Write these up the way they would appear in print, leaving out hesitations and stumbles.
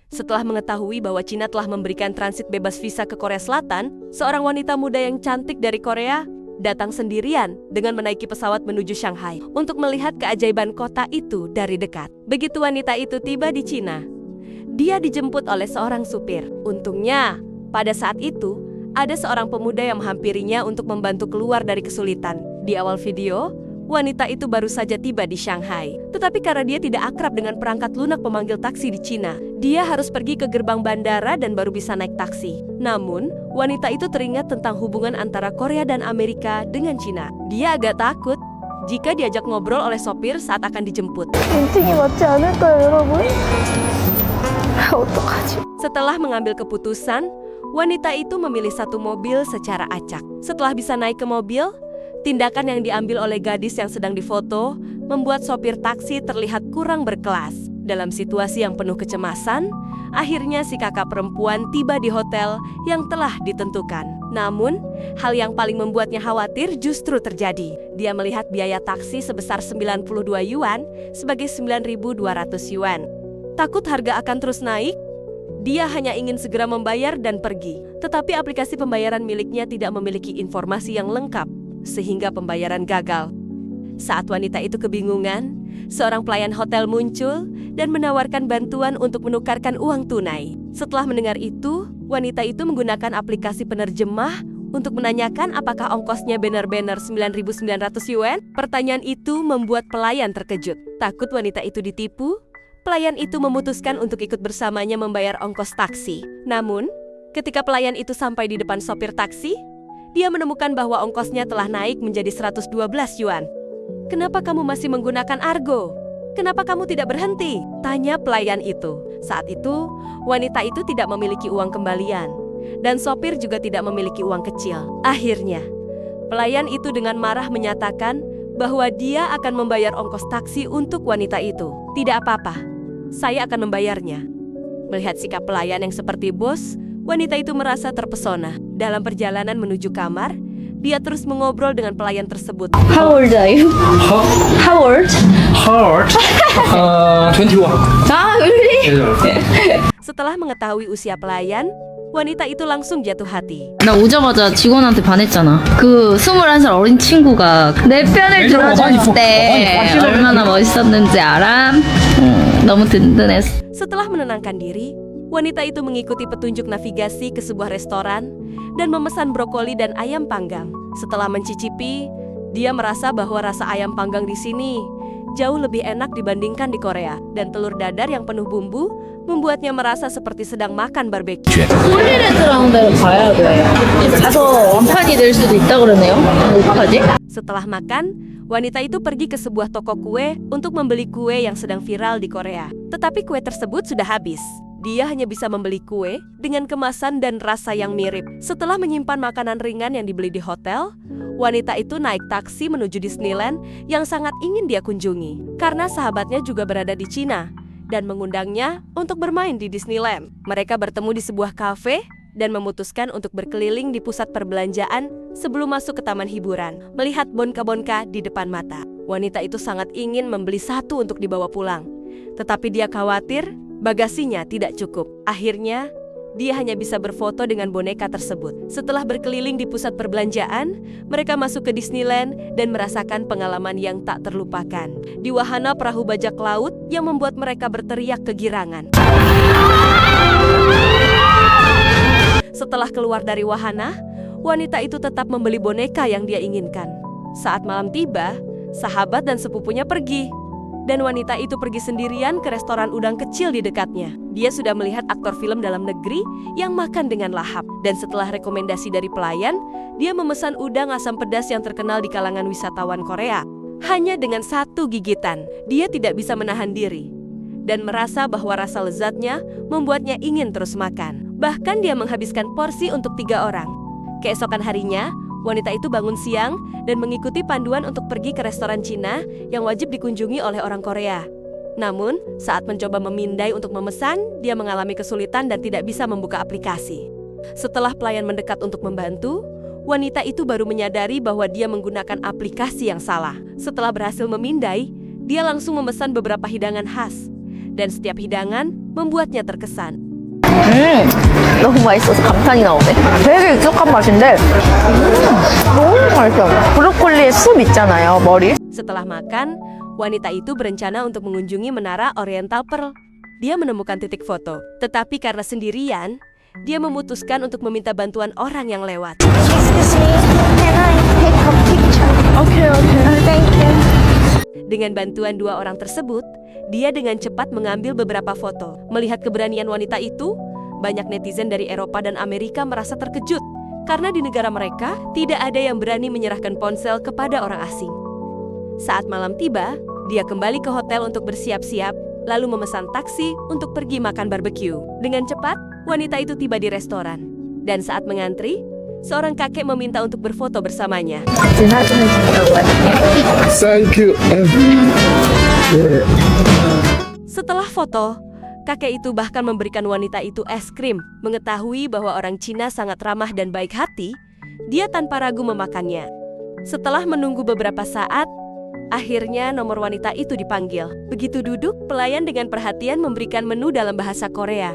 Setelah mengetahui bahwa Cina telah memberikan transit bebas visa ke Korea Selatan, seorang wanita muda yang cantik dari Korea datang sendirian dengan menaiki pesawat menuju Shanghai untuk melihat keajaiban kota itu dari dekat. Begitu wanita itu tiba di Cina, dia dijemput oleh seorang supir. Untungnya, pada saat itu, ada seorang pemuda yang menghampirinya untuk membantu keluar dari kesulitan. Di awal video, wanita itu baru saja tiba di Shanghai. Tetapi karena dia tidak akrab dengan perangkat lunak pemanggil taksi di Cina, dia harus pergi ke gerbang bandara dan baru bisa naik taksi. Namun, wanita itu teringat tentang hubungan antara Korea dan Amerika dengan Cina. Dia agak takut jika diajak ngobrol oleh sopir saat akan dijemput. 인팅이 맞지 않을까요, 여러분? 어떡하지? Setelah mengambil keputusan, wanita itu memilih satu mobil secara acak. Setelah bisa naik ke mobil, tindakan yang diambil oleh gadis yang sedang difoto membuat sopir taksi terlihat kurang berkelas. Dalam situasi yang penuh kecemasan, akhirnya si kakak perempuan tiba di hotel yang telah ditentukan. Namun, hal yang paling membuatnya khawatir justru terjadi. Dia melihat biaya taksi sebesar 92 yuan sebagai 9.200 yuan. Takut harga akan terus naik, dia hanya ingin segera membayar dan pergi. Tetapi aplikasi pembayaran miliknya tidak memiliki informasi yang lengkap, sehingga pembayaran gagal. Saat wanita itu kebingungan, seorang pelayan hotel muncul dan menawarkan bantuan untuk menukarkan uang tunai. Setelah mendengar itu, wanita itu menggunakan aplikasi penerjemah untuk menanyakan apakah ongkosnya benar-benar 9.900 yuan. Pertanyaan itu membuat pelayan terkejut. Takut wanita itu ditipu, pelayan itu memutuskan untuk ikut bersamanya membayar ongkos taksi. Namun, ketika pelayan itu sampai di depan sopir taksi, dia menemukan bahwa ongkosnya telah naik menjadi 112 yuan. "Kenapa kamu masih menggunakan Argo? Kenapa kamu tidak berhenti?" tanya pelayan itu. Saat itu, wanita itu tidak memiliki uang kembalian, dan sopir juga tidak memiliki uang kecil. Akhirnya, pelayan itu dengan marah menyatakan bahwa dia akan membayar ongkos taksi untuk wanita itu. "Tidak apa-apa, saya akan membayarnya." Melihat sikap pelayan yang seperti bos, wanita itu merasa terpesona. Dalam perjalanan menuju kamar, dia terus mengobrol dengan pelayan tersebut. How old are you? How old? Howard, 21. 아, really? Setelah mengetahui usia pelayan, wanita itu langsung jatuh hati. 나 오자마자 직원한테 반했잖아. 그 21살 어린 친구가 내 편을 들어줄 때 얼마나 멋있었는지 알아? 너무 든든했어. Setelah menenangkan diri, wanita itu mengikuti petunjuk navigasi ke sebuah restoran dan memesan brokoli dan ayam panggang. Setelah mencicipi, dia merasa bahwa rasa ayam panggang di sini jauh lebih enak dibandingkan di Korea, dan telur dadar yang penuh bumbu membuatnya merasa seperti sedang makan barbeque. 홀리랜드라는 데를 가야 돼. 가서 완판이 될 수도 있다 그러네요. 어떡하지? Setelah makan, wanita itu pergi ke sebuah toko kue untuk membeli kue yang sedang viral di Korea. Tetapi kue tersebut sudah habis. Dia hanya bisa membeli kue dengan kemasan dan rasa yang mirip. Setelah menyimpan makanan ringan yang dibeli di hotel, wanita itu naik taksi menuju Disneyland yang sangat ingin dia kunjungi. Karena sahabatnya juga berada di Cina dan mengundangnya untuk bermain di Disneyland. Mereka bertemu di sebuah kafe dan memutuskan untuk berkeliling di pusat perbelanjaan sebelum masuk ke taman hiburan. Melihat bonka-bonka di depan mata, wanita itu sangat ingin membeli satu untuk dibawa pulang. Tetapi dia khawatir bagasinya tidak cukup. Akhirnya, dia hanya bisa berfoto dengan boneka tersebut. Setelah berkeliling di pusat perbelanjaan, mereka masuk ke Disneyland dan merasakan pengalaman yang tak terlupakan. Di wahana perahu bajak laut yang membuat mereka berteriak kegirangan. Setelah keluar dari wahana, wanita itu tetap membeli boneka yang dia inginkan. Saat malam tiba, sahabat dan sepupunya pergi. Dan wanita itu pergi sendirian ke restoran udang kecil di dekatnya. Dia sudah melihat aktor film dalam negeri yang makan dengan lahap. Dan setelah rekomendasi dari pelayan, dia memesan udang asam pedas yang terkenal di kalangan wisatawan Korea. Hanya dengan satu gigitan, dia tidak bisa menahan diri. Dan merasa bahwa rasa lezatnya membuatnya ingin terus makan. Bahkan dia menghabiskan porsi untuk 3 orang. Keesokan harinya, wanita itu bangun siang dan mengikuti panduan untuk pergi ke restoran Cina yang wajib dikunjungi oleh orang Korea. Namun, saat mencoba memindai untuk memesan, dia mengalami kesulitan dan tidak bisa membuka aplikasi. Setelah pelayan mendekat untuk membantu, wanita itu baru menyadari bahwa dia menggunakan aplikasi yang salah. Setelah berhasil memindai, dia langsung memesan beberapa hidangan khas. Dan setiap hidangan membuatnya terkesan. 너무 맛있어서 감탄이 나오네. 되게 익숙한 맛인데 너무 맛있어. 브로콜리에 숲 있잖아요, 머리. Setelah makan, wanita itu berencana untuk mengunjungi menara Oriental Pearl. Dia menemukan titik foto, tetapi karena sendirian, dia memutuskan untuk meminta bantuan orang yang lewat. Excuse me, can I take a picture? Okay. Thank you. Dengan bantuan dua orang tersebut, dia dengan cepat mengambil beberapa foto. Melihat keberanian wanita itu, banyak netizen dari Eropa dan Amerika merasa terkejut karena di negara mereka tidak ada yang berani menyerahkan ponsel kepada orang asing. Saat malam tiba, dia kembali ke hotel untuk bersiap-siap, lalu memesan taksi untuk pergi makan barbeque. Dengan cepat, wanita itu tiba di restoran. Dan saat mengantri, seorang kakek meminta untuk berfoto bersamanya. Thank you. Setelah foto, kakek itu bahkan memberikan wanita itu es krim. Mengetahui bahwa orang Cina sangat ramah dan baik hati, dia tanpa ragu memakannya. Setelah menunggu beberapa saat, akhirnya nomor wanita itu dipanggil. Begitu duduk, pelayan dengan perhatian memberikan menu dalam bahasa Korea.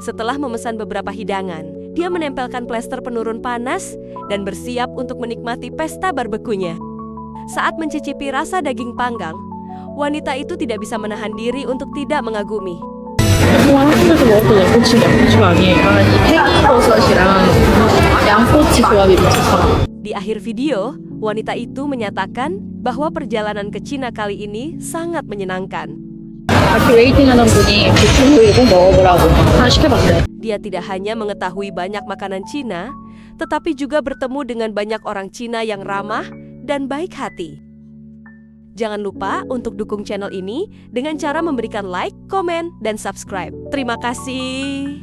Setelah memesan beberapa hidangan, dia menempelkan plester penurun panas dan bersiap untuk menikmati pesta barbekunya. Saat mencicipi rasa daging panggang, wanita itu tidak bisa menahan diri untuk tidak mengagumi. 한국에서 먹었던 양꼬치 아니에요. 이 팽이버섯이랑 양꼬치 조합이 미쳤어. Di akhir video, wanita itu menyatakan bahwa perjalanan ke Cina kali ini sangat menyenangkan. 같이 웨이팅하던 분이 비추 이거 먹어보라고 하나 시켜봤어요. Dia tidak hanya mengetahui banyak makanan Cina, tetapi juga bertemu dengan banyak orang Cina yang ramah dan baik hati. Jangan lupa untuk dukung channel ini dengan cara memberikan like, komen, dan subscribe. Terima kasih.